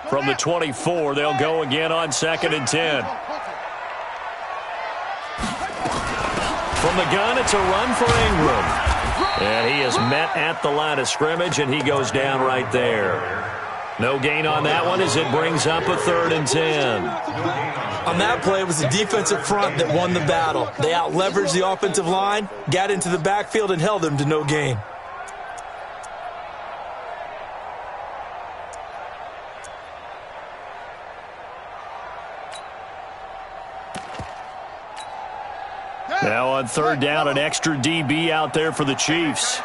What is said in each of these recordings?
From the 24, they'll go again on 2nd and 10. From the gun, it's a run for Ingram. And he is met at the line of scrimmage, and he goes down right there. No gain on that one as it brings up a 3rd and 10. On that play, it was the defensive front that won the battle. They out-leveraged the offensive line, got into the backfield, and held them to no gain. Now on 3rd down, an extra DB out there for the Chiefs.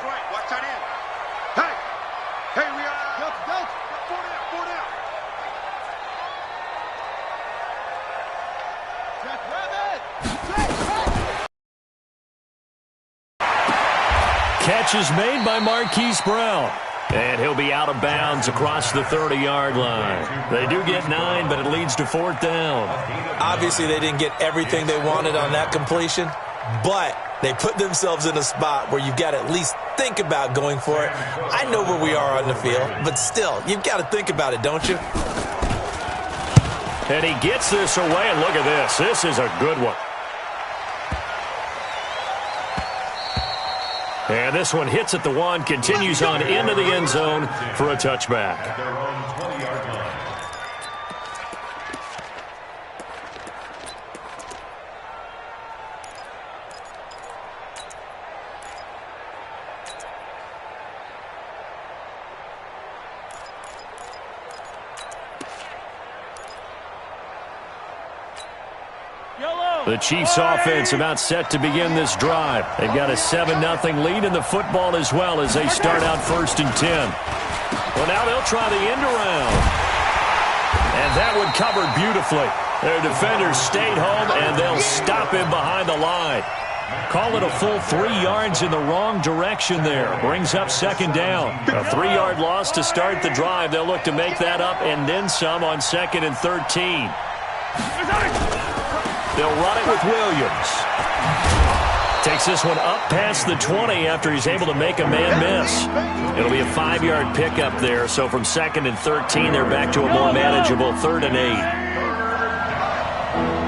Catch is made by Marquise Brown. And he'll be out of bounds across the 30-yard line. They do get 9, but it leads to 4th down. Obviously, they didn't get everything they wanted on that completion, but they put themselves in a spot where you've got to at least think about going for it. I know where we are on the field, but still, you've got to think about it, don't you? And he gets this away, and look at this. This is a good one. And this one hits at the 1, continues on into the end zone for a touchback. The Chiefs offense about set to begin this drive. They've got a 7-0 lead in the football as well as they start out 1st and 10. Well, now they'll try the end around. And that one covered beautifully. Their defenders stayed home, and they'll stop him behind the line. Call it a full 3 yards in the wrong direction there. Brings up 2nd down. A 3-yard loss to start the drive. They'll look to make that up and then some on 2nd and 13. They'll run it with Williams. Takes this one up past the 20 after he's able to make a man miss. It'll be a 5-yard pickup there, so from 2nd and 13, they're back to a more manageable 3rd and 8.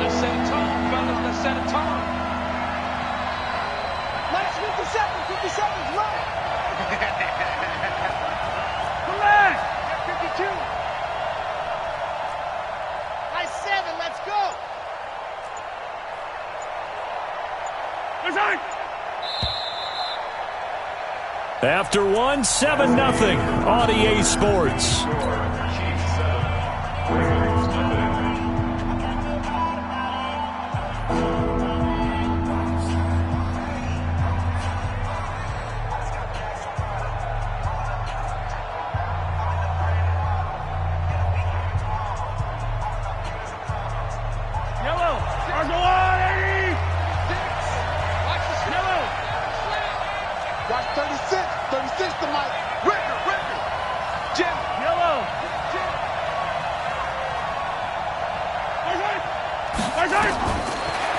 Let's set a tone, fellas. Let's set a tone. Last 50 seconds, 50 seconds, run. Relax. 52. Nice 7, let's go. After 1, 7-0 on EA Sports.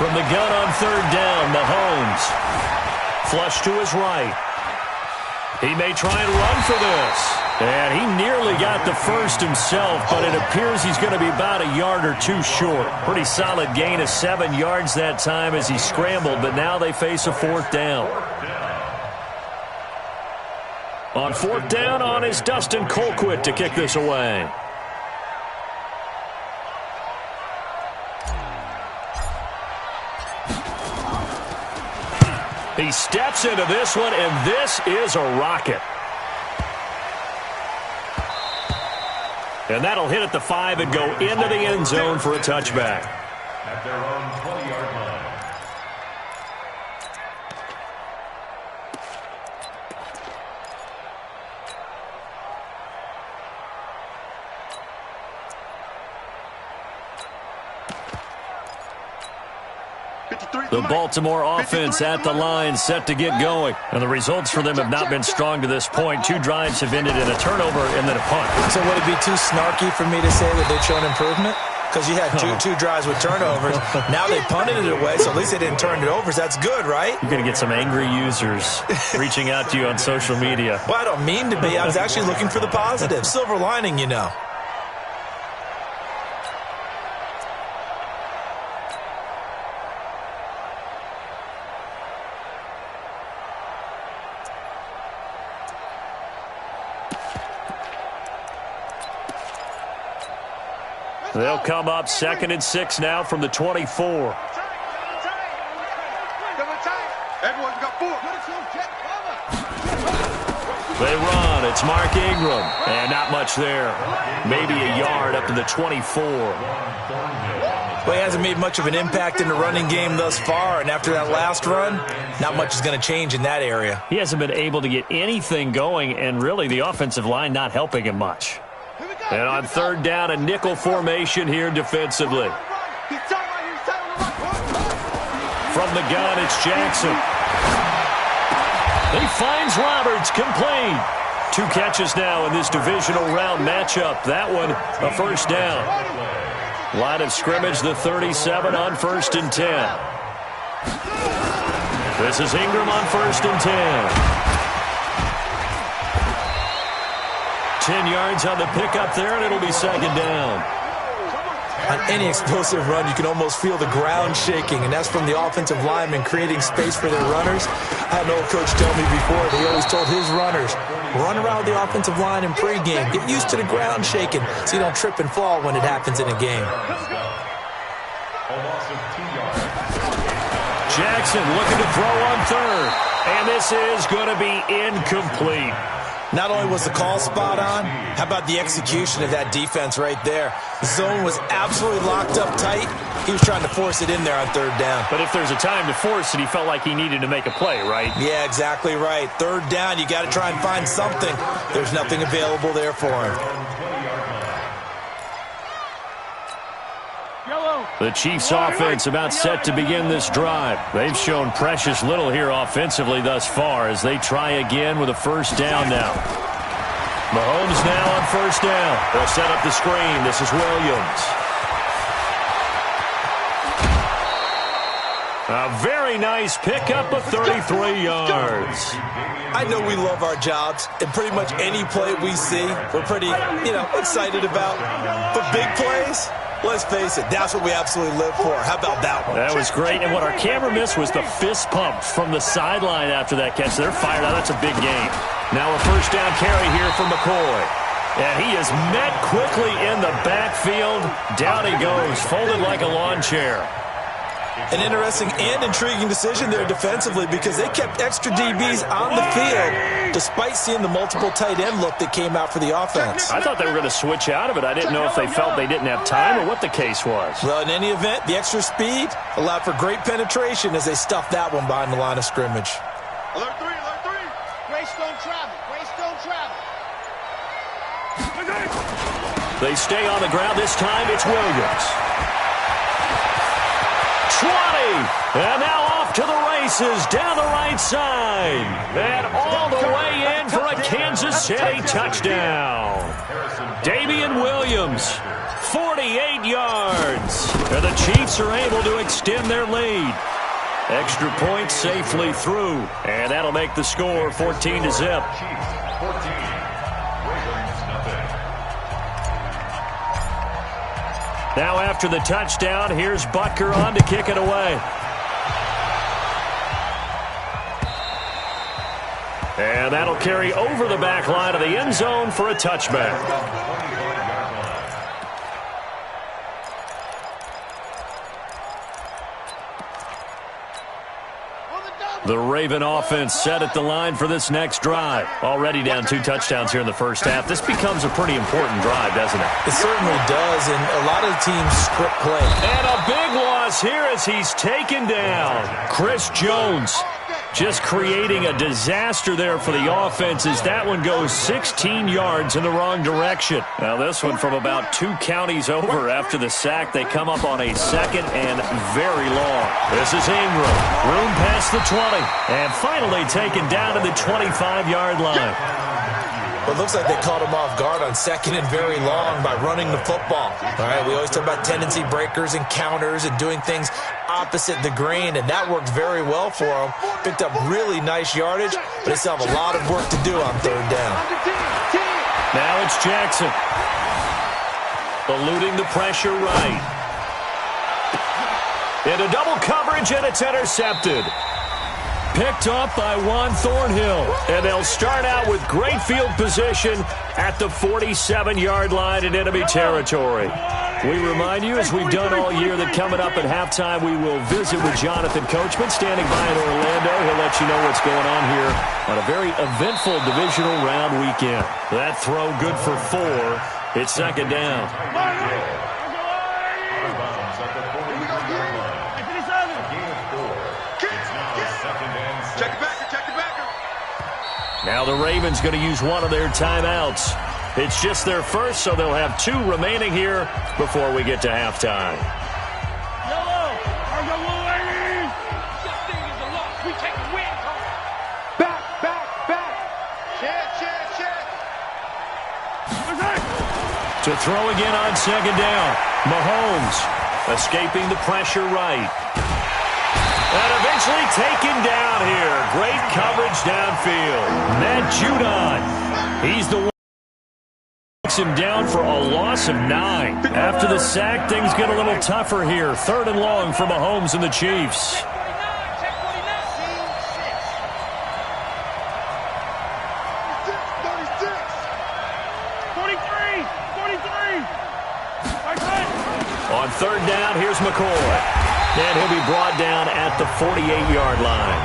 From the gun on 3rd down, Mahomes. Flush to his right. He may try and run for this. And he nearly got the first himself, but it appears he's going to be about a yard or 2 short. Pretty solid gain of 7 yards that time as he scrambled, but now they face a 4th down. On 4th down on is Dustin Colquitt to kick this away. He steps into this one, and this is a rocket. And that'll hit at the 5 and go into the end zone for a touchback. At their own 20-yard line. The Baltimore offense at the line, set to get going. And the results for them have not been strong to this point. 2 drives have ended in a turnover and then a punt. So would it be too snarky for me to say that they've shown improvement? Because you had two drives with turnovers. Now they punted it away, so at least they didn't turn it over. So that's good, right? You're going to get some angry users reaching out to you on social media. Well, I don't mean to be. I was actually looking for the positive. Silver lining, you know. They'll come up 2nd and 6 now from the 24. Everyone's got 4. They run. It's Mark Ingram. And not much there. Maybe a yard up to the 24. Well, he hasn't made much of an impact in the running game thus far, and after that last run, not much is going to change in that area. He hasn't been able to get anything going, and really the offensive line not helping him much. And on 3rd down, a nickel formation here defensively. From the gun, it's Jackson. He finds Roberts, complete. 2 catches now in this divisional round matchup. That one, a first down. Line of scrimmage, the 37 on 1st and 10. This is Ingram on 1st and 10. 10 yards on the pickup there, and it'll be 2nd down. On any explosive run, you can almost feel the ground shaking, and that's from the offensive linemen creating space for their runners. I had an old coach tell me before, he always told his runners, run around the offensive line in pregame. Get used to the ground shaking so you don't trip and fall when it happens in a game. Jackson looking to throw on 3rd, and this is going to be incomplete. Not only was the call spot on, how about the execution of that defense right there? The zone was absolutely locked up tight. He was trying to force it in there on 3rd down. But if there's a time to force it, he felt like he needed to make a play, right? Yeah, exactly right. 3rd down, you got to try and find something. There's nothing available there for him. The Chiefs' offense about set to begin this drive. They've shown precious little here offensively thus far as they try again with a first down now. Mahomes now on first down. They'll set up the screen. This is Williams. A very nice pickup of 33 yards. I know we love our jobs, and pretty much any play we see, we're pretty, excited about. But big plays, let's face it, that's what we absolutely live for. How about that one? That was great, and what our camera missed was the fist pump from the sideline after that catch. They're fired out. That's a big game. Now a first down carry here from McCoy. And he is met quickly in the backfield. Down he goes, folded like a lawn chair. An interesting and intriguing decision there defensively because they kept extra DBs on the field despite seeing the multiple tight end look that came out for the offense. I thought they were going to switch out of it. I didn't know if they felt they didn't have time or what the case was. Well, in any event, the extra speed allowed for great penetration as they stuffed that one behind the line of scrimmage. Alert 3, alert 3. Greystone travel, Greystone travel. They stay on the ground. This time it's Williams. 20, and now off to the races down the right side. And all the way in for a Kansas City touchdown. Damian Williams, 48 yards. And the Chiefs are able to extend their lead. Extra point safely through, and that'll make the score 14-0. Now after the touchdown, here's Butker on to kick it away. And that'll carry over the back line of the end zone for a touchback. The Raven offense set at the line for this next drive. Already down 2 touchdowns here in the first half. This becomes a pretty important drive, doesn't it? It certainly does, and a lot of the teams script play. And a big loss here as he's taken down. Chris Jones just creating a disaster there for the offense as that one goes 16 yards in the wrong direction. Now this one from about 2 counties over after the sack. They come up on a 2nd and very long. This is Ingram. Room past the 20. And finally taken down to the 25-yard line. Well, it looks like they caught him off guard on 2nd and very long by running the football. All right, we always talk about tendency breakers and counters and doing things opposite the grain, and that worked very well for him. Picked up really nice yardage, but they still have a lot of work to do on 3rd down. Now it's Jackson. Eluding the pressure right. Into double coverage, and it's intercepted. Picked off by Juan Thornhill. And they'll start out with great field position at the 47-yard line in enemy territory. We remind you, as we've done all year, that coming up at halftime, we will visit with Jonathan Coachman standing by in Orlando. He'll let you know what's going on here on a very eventful divisional round weekend. That throw good for 4. It's second down. Now the Ravens going to use one of their timeouts. It's just their first, so they'll have 2 remaining here before we get to halftime. To throw again on second down. Mahomes escaping the pressure right. And eventually taken down here. Great coverage downfield. Matt Judon. He's the one who takes him down for a loss of 9. After the sack, things get a little tougher here. 3rd and long for Mahomes and the Chiefs. On 3rd down, here's McCoy. And he'll be brought down at the 48-yard line.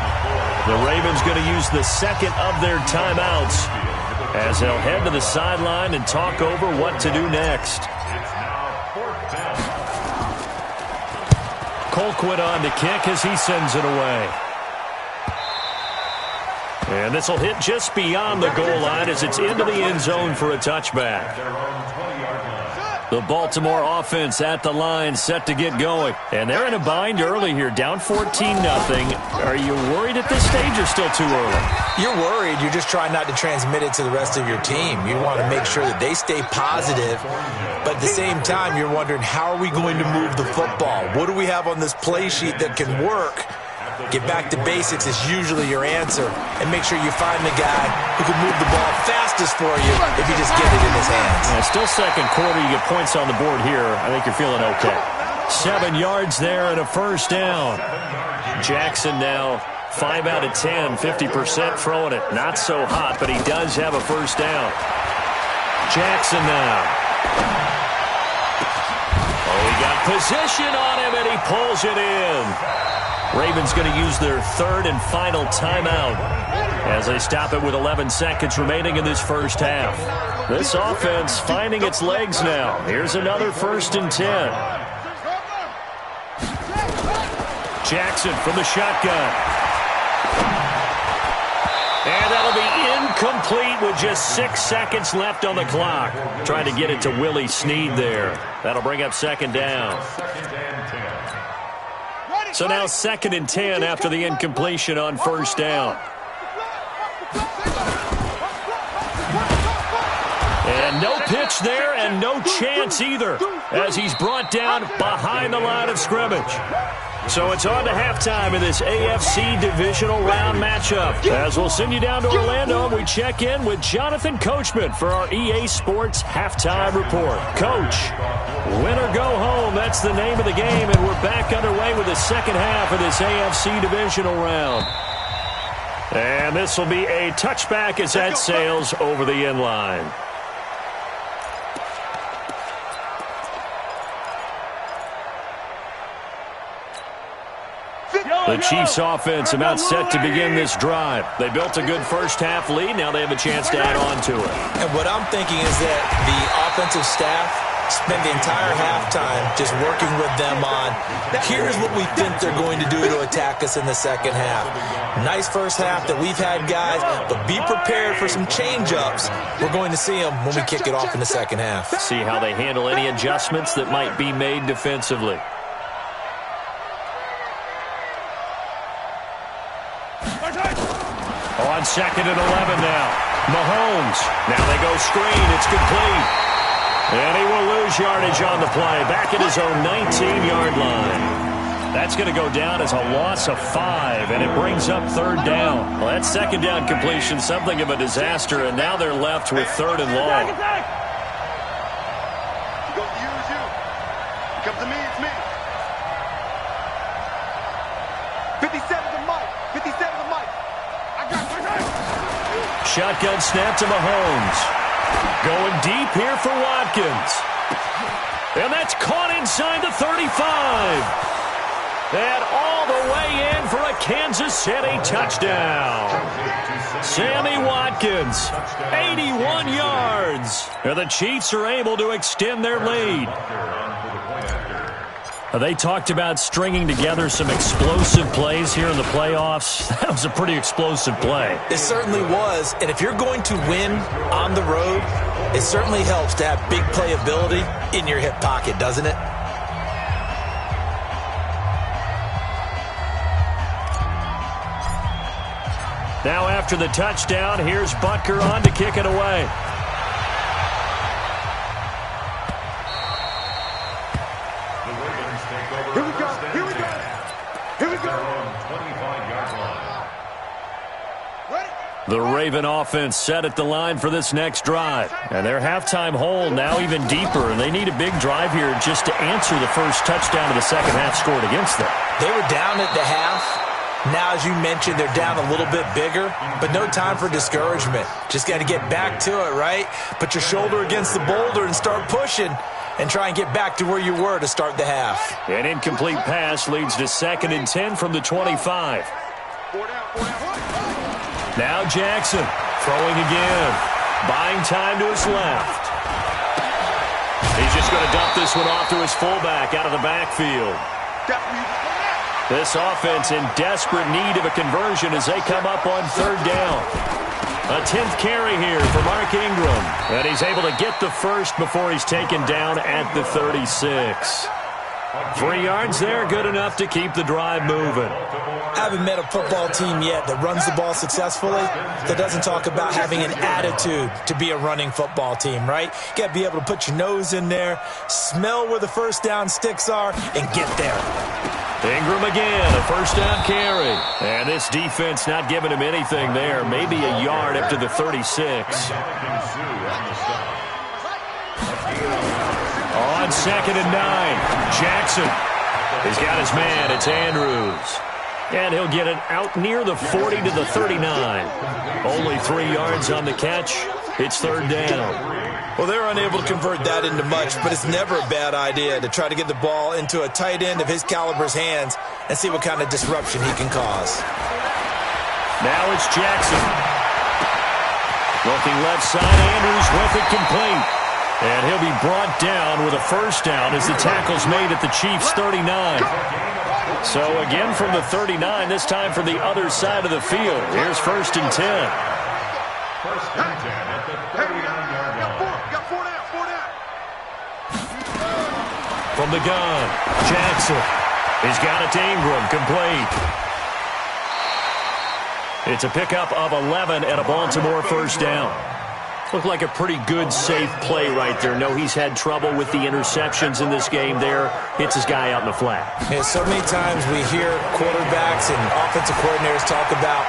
The Ravens going to use the second of their timeouts as they'll head to the sideline and talk over what to do next. Colquitt on to kick as he sends it away. And this will hit just beyond the goal line as it's into the end zone for a touchback. The Baltimore offense at the line, set to get going. And they're in a bind early here, down 14-0. Are you worried at this stage or still too early? You're worried. You're just trying not to transmit it to the rest of your team. You want to make sure that they stay positive. But at the same time, you're wondering, how are we going to move the football? What do we have on this play sheet that can work? Get back to basics is usually your answer. And make sure you find the guy who can move the ball fastest for you if you just get it in his hands. Yeah, still second quarter. You get points on the board here. I think you're feeling okay. 7 yards there and a first down. Jackson now 5 out of 10, 50% throwing it. Not so hot, but he does have a first down. Jackson now. Oh, he got position on him, and he pulls it in. Ravens going to use their 3rd and final timeout as they stop it with 11 seconds remaining in this first half. This offense finding its legs now. Here's another 1st and 10. Jackson from the shotgun. And that'll be incomplete with just 6 seconds left on the clock. Trying to get it to Willie Snead there. That'll bring up second down. So now 2nd and 10 after the incompletion on first down. And no pitch there and no chance either as he's brought down behind the line of scrimmage. So it's on to halftime in this AFC divisional round matchup. As we'll send you down to Orlando, we check in with Jonathan Coachman for our EA Sports Halftime Report. Coach, win or go home, that's the name of the game, and we're back underway with the second half of this AFC divisional round. And this will be a touchback as that sails over the end line. The Chiefs offense about set to begin this drive. They built a good first half lead. Now they have a chance to add on to it. And what I'm thinking is that the offensive staff spend the entire halftime just working with them on, here's what we think they're going to do to attack us in the second half. Nice first half that we've had, guys, but be prepared for some change-ups. We're going to see them when we kick it off in the second half. See how they handle any adjustments that might be made defensively. On 2nd and 11 now. Mahomes. Now they go screen. It's complete. And he will lose yardage on the play. Back at his own 19-yard line. That's going to go down as a loss of 5, and it brings up 3rd down. Well, that 2nd down completion, something of a disaster, and now they're left with 3rd and long. Come to me, it's me. 57 to Mike. 57 to Mike. shotgun snap to Mahomes. Going deep here for Watkins. And that's caught inside the 35. And all the way in for a Kansas City touchdown. Sammy Watkins, 81 yards. And the Chiefs are able to extend their lead. They talked about stringing together some explosive plays here in the playoffs. That was a pretty explosive play. It certainly was. And if you're going to win on the road, it certainly helps to have big playability in your hip pocket, doesn't it? Now after the touchdown, here's Butker on to kick it away. Here we go. Here we go. Here we go. 25-yard line. The Raven offense set at the line for this next drive. And their halftime hole now even deeper. And they need a big drive here just to answer the first touchdown of the second half scored against them. They were down at the half. Now, as you mentioned, they're down a little bit bigger, but no time for discouragement. Just got to get back to it, right? Put your shoulder against the boulder and start pushing and try and get back to where you were to start the half. An incomplete pass leads to 2nd and 10 from the 25. Now Jackson throwing again. Buying time to his left. He's just going to dump this one off to his fullback out of the backfield. This offense in desperate need of a conversion as they come up on 3rd down. A 10th carry here for Mark Ingram. And he's able to get the first before he's taken down at the 36. 3 yards there, good enough to keep the drive moving. I haven't met a football team yet that runs the ball successfully that doesn't talk about having an attitude to be a running football team, right? You got to be able to put your nose in there, smell where the first down sticks are, and get there. Ingram again, a 1st down carry. And this defense not giving him anything there. Maybe a yard up to the 36. On 2nd and 9, Jackson. He's got his man. It's Andrews. And he'll get it out near the 40 to the 39. Only 3 yards on the catch. It's 3rd down. Well, they're unable to convert that into much, but it's never a bad idea to try to get the ball into a tight end of his caliber's hands and see what kind of disruption he can cause. Now it's Jackson. Looking left side, Andrews with it complete. And he'll be brought down with a 1st down as the tackle's made at the Chiefs' 39. So again from the 39, this time from the other side of the field. Here's 1st and 10. 1st and 10 at the 39-yard line. Got 4 down. From the gun, Jackson. He's got it to Ingram, complete. It's a pickup of 11 and a Baltimore 1st down. Looked like a pretty good, safe play right there. No, he's had trouble with the interceptions in this game there. Hits his guy out in the flat. And so many times we hear quarterbacks and offensive coordinators talk about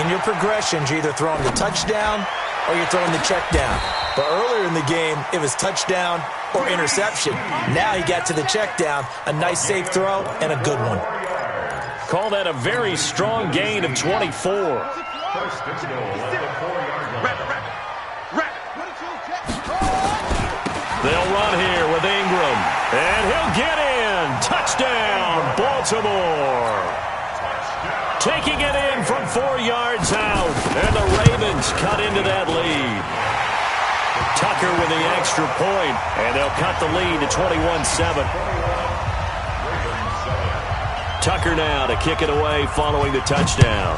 in your progressions, you're either throwing the touchdown or you're throwing the check down. But earlier in the game, it was touchdown or interception. Now he got to the check down, a nice safe throw, and a good one. Call that a very strong gain of 24. They'll run here with Ingram, and he'll get in. Touchdown, Baltimore. Taking it in from 4 yards out, and the Ravens cut into that lead. Tucker with the extra point, and they'll cut the lead to 21-7. Tucker now to kick it away following the touchdown.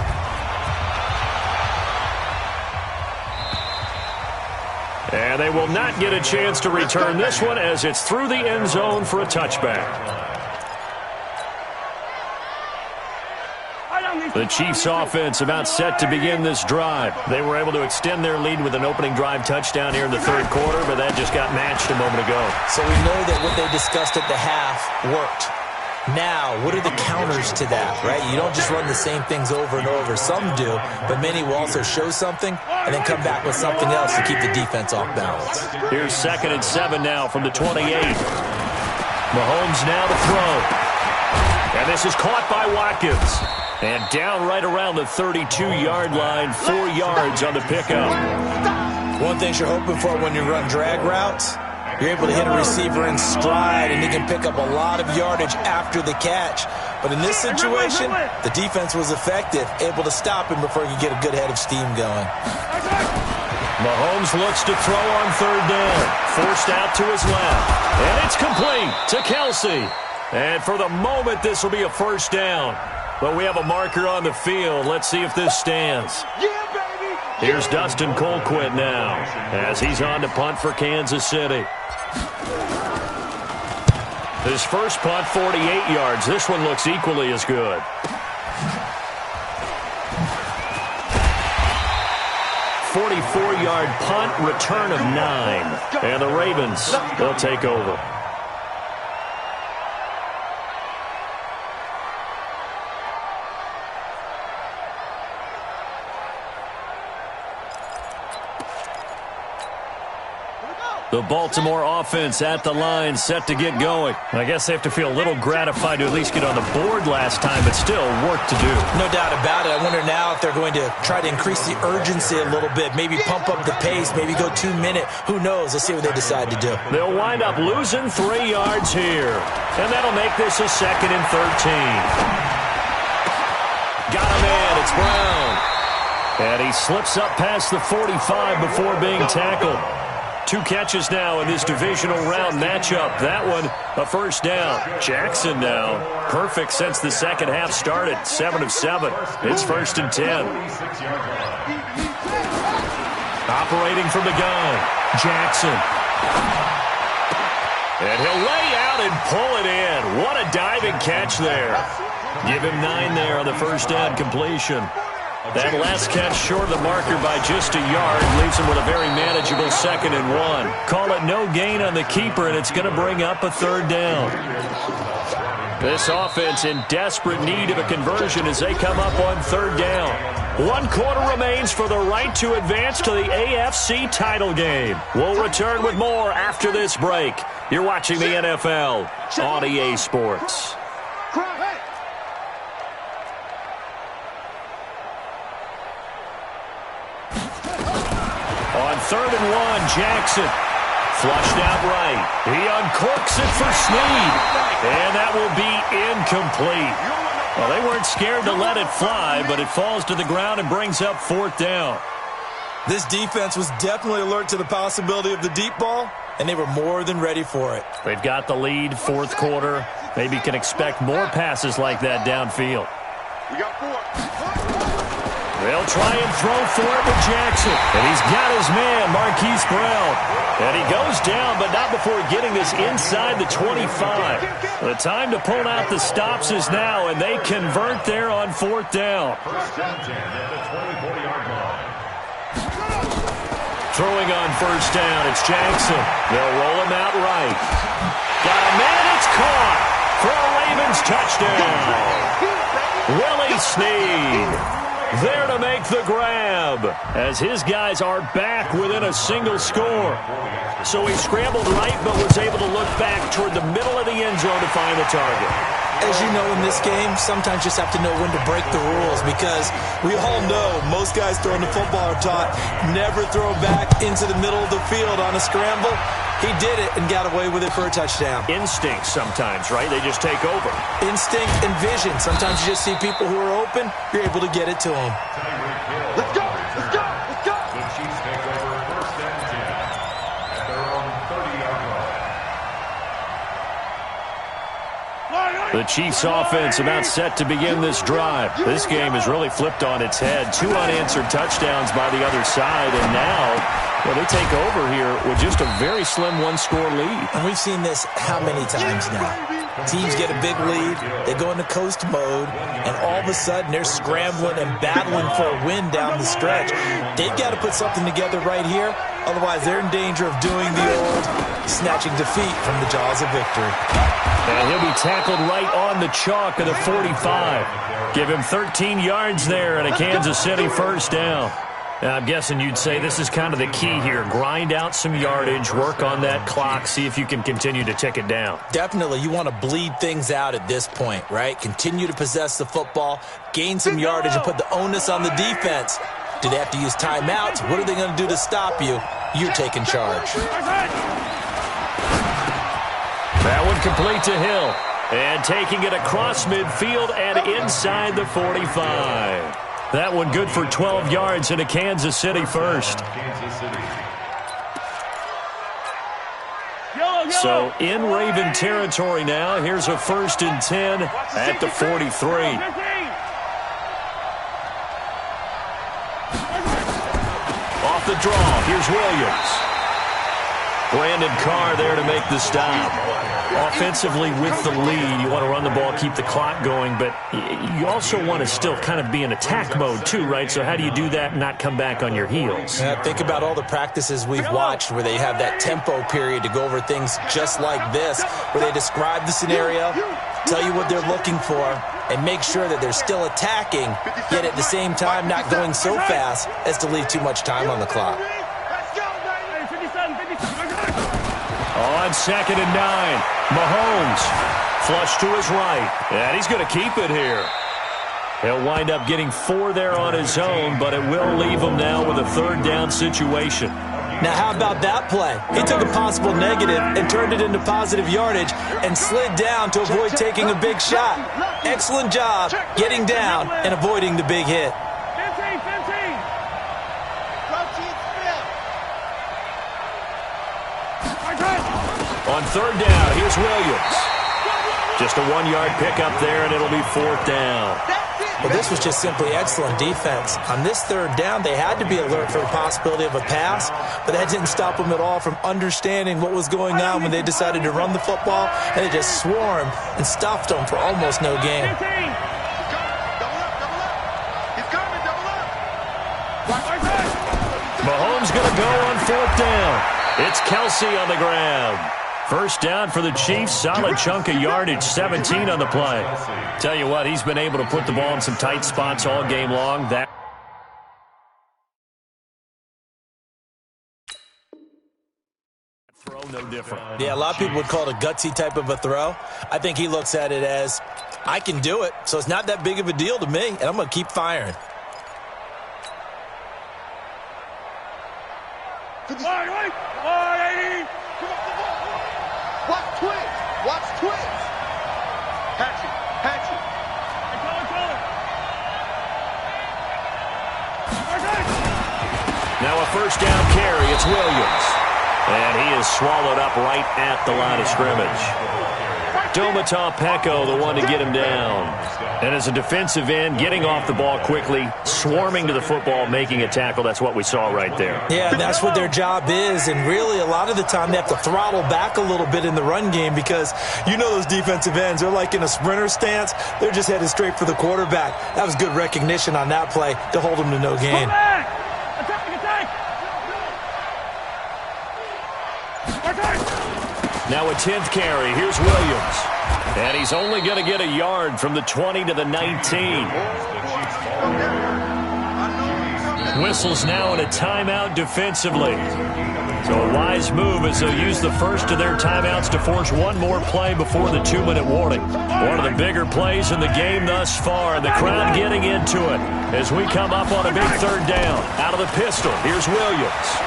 And they will not get a chance to return this one as it's through the end zone for a touchback. The Chiefs offense about set to begin this drive. They were able to extend their lead with an opening drive touchdown here in the 3rd quarter, but that just got matched a moment ago. So we know that what they discussed at the half worked. Now, what are the counters to that, right? You don't just run the same things over and over. Some do, but many will also show something and then come back with something else to keep the defense off balance. Here's 2nd and 7 now from the 28. Mahomes now to throw. And this is caught by Watkins. And down right around the 32-yard line, 4 yards on the pickup. One thing you're hoping for when you run drag routes, you're able to hit a receiver in stride, and he can pick up a lot of yardage after the catch. But in this situation, the defense was effective, able to stop him before he could get a good head of steam going. Mahomes looks to throw on third down. Forced out to his left. And it's complete to Kelsey. And for the moment, this will be a first down. But we have a marker on the field. Let's see if this stands. Here's Dustin Colquitt now as he's on to punt for Kansas City. His first punt, 48 yards. This one looks equally as good. .44-yard punt, return of 9. And the Ravens, they'll take over. The Baltimore offense at the line, set to get going. I guess they have to feel a little gratified to at least get on the board last time, but still work to do. No doubt about it. I wonder now if they're going to try to increase the urgency a little bit, maybe pump up the pace, maybe go 2-minute. Who knows? Let's see what they decide to do. They'll wind up losing 3 yards here, and that'll make this a 2nd and 13. Got him in. It's Brown. And he slips up past the 45 before being tackled. 2 catches now in this divisional round matchup. That one, a first down. Jackson now, perfect since the second half started. 7 of 7. It's 1st and 10. Operating from the gun, Jackson. And he'll lay out and pull it in. What a diving catch there. Give him 9 there on the first down completion. That last catch short of the marker by just a yard leaves him with a very manageable 2nd and 1. Call it no gain on the keeper, and it's going to bring up a 3rd down. This offense in desperate need of a conversion as they come up on 3rd down. 1 quarter remains for the right to advance to the AFC title game. We'll return with more after this break. You're watching the NFL on EA Sports. On 3rd and 1, Jackson. Flushed out right. He uncorks it for Snead. And that will be incomplete. Well, they weren't scared to let it fly, but it falls to the ground and brings up 4th down. This defense was definitely alert to the possibility of the deep ball, and they were more than ready for it. They've got the lead, 4th quarter. Maybe can expect more passes like that downfield. We got 4. They'll try and throw for it with Jackson. And he's got his man, Marquise Brown. And he goes down, but not before getting this inside the 25. The time to pull out the stops is now, and they convert there on 4th down. 1st and 10 at the 24-yard line. Throwing on 1st down, it's Jackson. They'll roll him out right. Got a man, it's caught for a Ravens touchdown. Willie Snead there to make the grab as his guys are back within a single score. So he scrambled right but was able to look back toward the middle of the end zone to find the target. As you know, in this game, sometimes you just have to know when to break the rules, because we all know most guys throwing the football are taught never throw back into the middle of the field on a scramble. He did it and got away with it for a touchdown. Instinct sometimes, right? They just take over. Instinct and vision. Sometimes you just see people who are open, you're able to get it to them. Let's go! Let's go! Let's go! The Chiefs take over 1st and 10 at their own 30-yard line. The Chiefs offense about set to begin this drive. This game has really flipped on its head. 2 unanswered touchdowns by the other side, and now well, they take over here with just a very slim 1-score lead. And we've seen this how many times now? Teams get a big lead, they go into coast mode, and all of a sudden they're scrambling and battling for a win down the stretch. They've got to put something together right here, otherwise they're in danger of doing the old snatching defeat from the jaws of victory. And he'll be tackled right on the chalk of the 45. Give him 13 yards there and a Kansas City 1st down. Now, I'm guessing you'd say this is kind of the key here. Grind out some yardage, work on that clock, see if you can continue to tick it down. Definitely, you want to bleed things out at this point, right? Continue to possess the football, gain some yardage, and put the onus on the defense. Do they have to use timeouts? What are they going to do to stop you? You're taking charge. That one complete to Hill. And taking it across midfield and inside the 45. That one good for 12 yards into Kansas City first. So in Raven territory now. Here's a 1st and 10 at the 43. Off the draw. Here's Williams. Brandon Carr there to make the stop. Offensively with the lead, you want to run the ball, keep the clock going, but you also want to still kind of be in attack mode too, right? So how do you do that and not come back on your heels? Think about all the practices we've watched where they have that tempo period to go over things just like this, where they describe the scenario, tell you what they're looking for, and make sure that they're still attacking, yet at the same time not going so fast as to leave too much time on the clock. On 2nd and 9, Mahomes flush to his right, and he's going to keep it here. He'll wind up getting 4 there on his own, but it will leave him now with a 3rd down situation. Now, how about that play? He took a possible negative and turned it into positive yardage and slid down to avoid taking a big shot. Excellent job getting down and avoiding the big hit. On 3rd down, here's Williams. Just a 1-yard pickup there, and it'll be 4th down. Well, this was just simply excellent defense. On this 3rd down, they had to be alert for the possibility of a pass, but that didn't stop them at all from understanding what was going on when they decided to run the football, and they just swarmed and stuffed them for almost no gain. Mahomes going to go on 4th down. It's Kelsey on the ground. 1st down for the Chiefs. Solid chunk of yardage, 17 on the play. Tell you what, he's been able to put the ball in some tight spots all game long. That throw no different. Yeah, a lot of people would call it a gutsy type of a throw. I think he looks at it as, I can do it, so it's not that big of a deal to me, and I'm going to keep firing. Watch twins. Watch twins. Patch it. Patch it. Now a 1st down carry. It's Williams. And he is swallowed up right at the line of scrimmage. Domata Peko, the one to get him down. And as a defensive end, getting off the ball quickly, swarming to the football, making a tackle. That's what we saw right there. Yeah, that's what their job is. And really, a lot of the time, they have to throttle back a little bit in the run game because you know those defensive ends, they're like in a sprinter stance. They're just headed straight for the quarterback. That was good recognition on that play to hold them to no gain. Now a 10th carry. Here's Williams. And he's only going to get a yard from the 20 to the 19. Whistles now in a timeout defensively. So a wise move as they'll use the first of their timeouts to force one more play before the 2-minute warning. One of the bigger plays in the game thus far, and the crowd getting into it as we come up on a big 3rd down. Out of the pistol, here's Williams.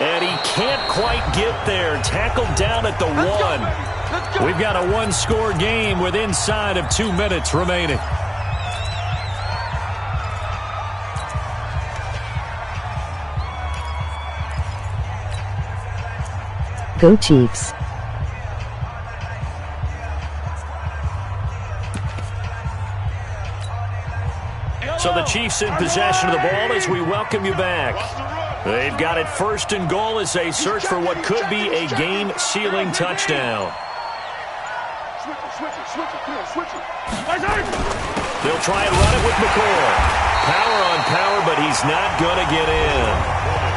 And he can't quite get there. Tackled down at the 1. We've got a 1-score game with inside of 2 minutes remaining. Go Chiefs. So the Chiefs in possession of the ball as we welcome you back. They've got it 1st and goal as they search for what could be a game-sealing touchdown. They'll try and run it with McCoy. Power on power, but he's not going to get in.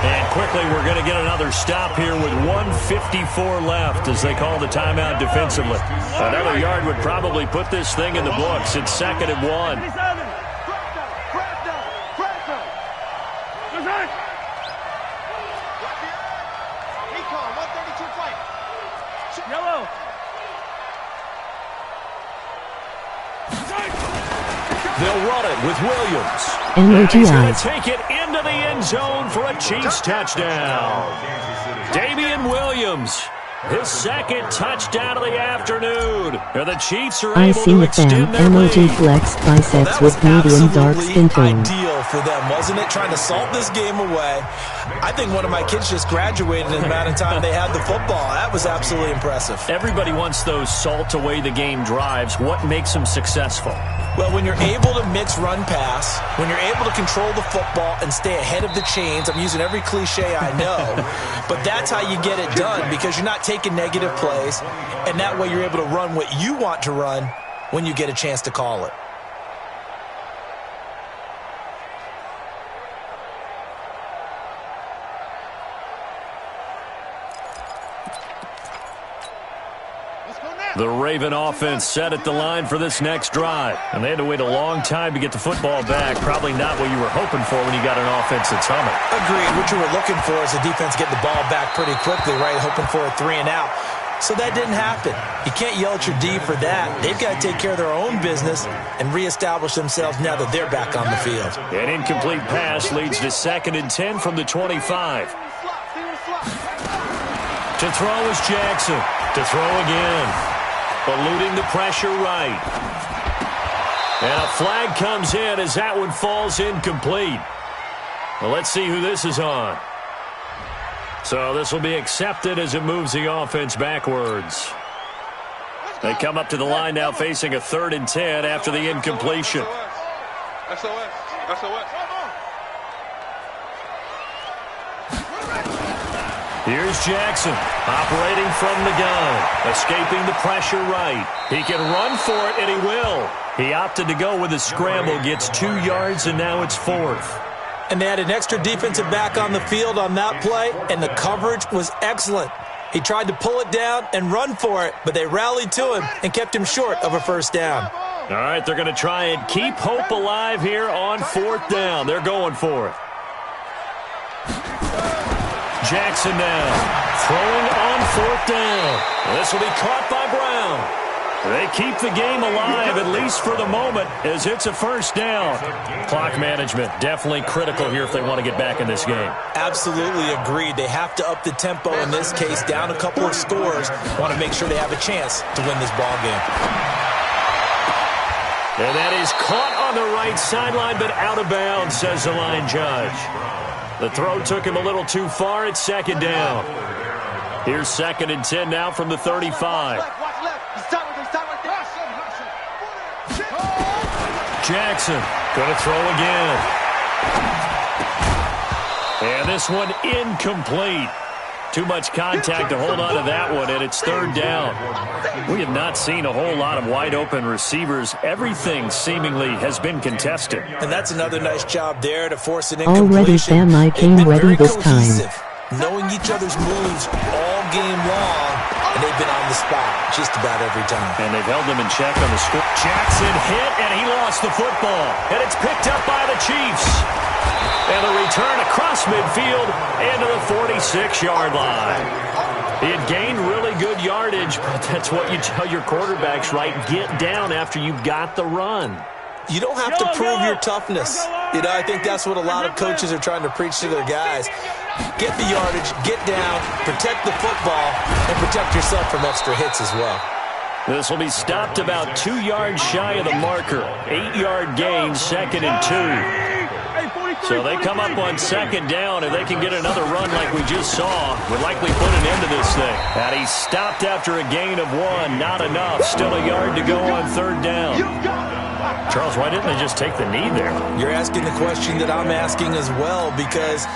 And quickly, we're going to get another stop here with 1:54 left as they call the timeout defensively. Another yard would probably put this thing in the books. It's 2nd and 1. They'll run it with Williams. And he's going to MOTI. take it into the end zone for a Chiefs touchdown. Damian Williams, his second touchdown of the afternoon. And the Chiefs are I able see to the extend fam their MOT lead. flex Well, biceps that was with medium dark absolutely skin tone. ideal for them, wasn't it? Trying to salt this game away. I think one of my kids just graduated in the amount of time they had the football. That was absolutely impressive. Everybody wants those salt away the game drives. What makes them successful? Well, when you're able to mix run-pass, when you're able to control the football and stay ahead of the chains, I'm using every cliche I know, but that's how you get it done because you're not taking negative plays, and that way you're able to run what you want to run when you get a chance to call it. The Raven offense set at the line for this next drive. And they had to wait a long time to get the football back. Probably not what you were hoping for when you got an offense that's humming. Agreed. What you were looking for is the defense getting the ball back pretty quickly, right? Hoping for a 3 and out. So that didn't happen. You can't yell at your D for that. They've got to take care of their own business and reestablish themselves now that they're back on the field. An incomplete pass leads to 2nd and 10 from the 25. To throw is Jackson. To throw again. Eluding the pressure right. And a flag comes in as that one falls incomplete. Well, let's see who this is on. So this will be accepted as it moves the offense backwards. They come up to the line now facing a 3rd and 10 after the incompletion. Here's Jackson, operating from the gun, escaping the pressure right. He can run for it, and he will. He opted to go with a scramble, gets 2 yards, and now it's 4th. And they had an extra defensive back on the field on that play, and the coverage was excellent. He tried to pull it down and run for it, but they rallied to him and kept him short of a 1st down. All right, they're going to try and keep hope alive here on 4th down. They're going for it. Jackson now, throwing on 4th down. This will be caught by Brown. They keep the game alive, at least for the moment, as it's a 1st down. Clock management, definitely critical here if they want to get back in this game. Absolutely agreed. They have to up the tempo in this case, down a couple of scores. Want to make sure they have a chance to win this ball game. And that is caught on the right sideline, but out of bounds, says the line judge. The throw took him a little too far. It's 2nd down. Here's 2nd and 10 now from the 35. Jackson going to throw again. And this one incomplete. Too much contact to hold on to that one, and it's 3rd down. We have not seen a whole lot of wide-open receivers. Everything seemingly has been contested. And that's another nice job there to force an Already incompletion. fam, I came They've been ready very this time. cohesive, knowing each other's moves all game long, and they've been on the spot just about every time. And they've held them in check on the score. Jackson hit, and he lost the football. And it's picked up by the Chiefs. And the return across midfield into the 46-yard line. He had gained really good yardage, but that's what you tell your quarterbacks, right? Get down after you've got the run. You don't have to prove your toughness. You know, I think that's what a lot of coaches are trying to preach to their guys. Get the yardage, get down, protect the football, and protect yourself from extra hits as well. This will be stopped about 2 yards shy of the marker. 8-yard gain, 2nd and 2. So they come up on 2nd down, and they can get another run like we just saw. Would likely put an end to this thing. And he stopped after a gain of 1. Not enough. Still a yard to go on 3rd down. Charles, why didn't they just take the knee there? You're asking the question that I'm asking as well, because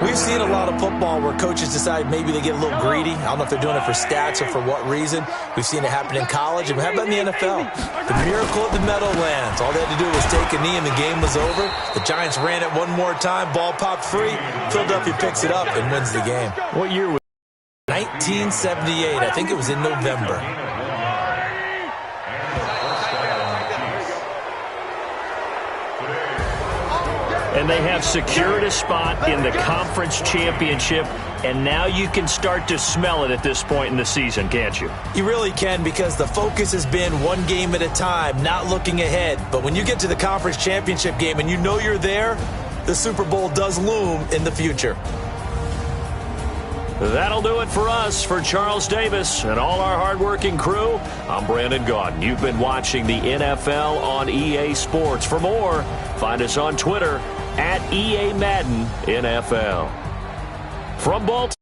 we've seen a lot of football where coaches decide maybe they get a little greedy. I don't know if they're doing it for stats or for what reason. We've seen it happen in college, and how about in the NFL? The miracle of the Meadowlands. All they had to do was take a knee, and the game was over. The Giants ran it one more time. Ball popped free. Philadelphia picks it up and wins the game. What year was 1978. I think it was in November. And they have secured a spot in the conference championship and now you can start to smell it at this point in the season, can't you? You really can, because the focus has been one game at a time, not looking ahead. But when you get to the conference championship game and you know you're there, the Super Bowl does loom in the future. That'll do it for us. For Charles Davis and all our hardworking crew, I'm Brandon Gaudin. You've been watching the NFL on EA Sports. For more, find us on Twitter @EA Madden NFL. From Baltimore.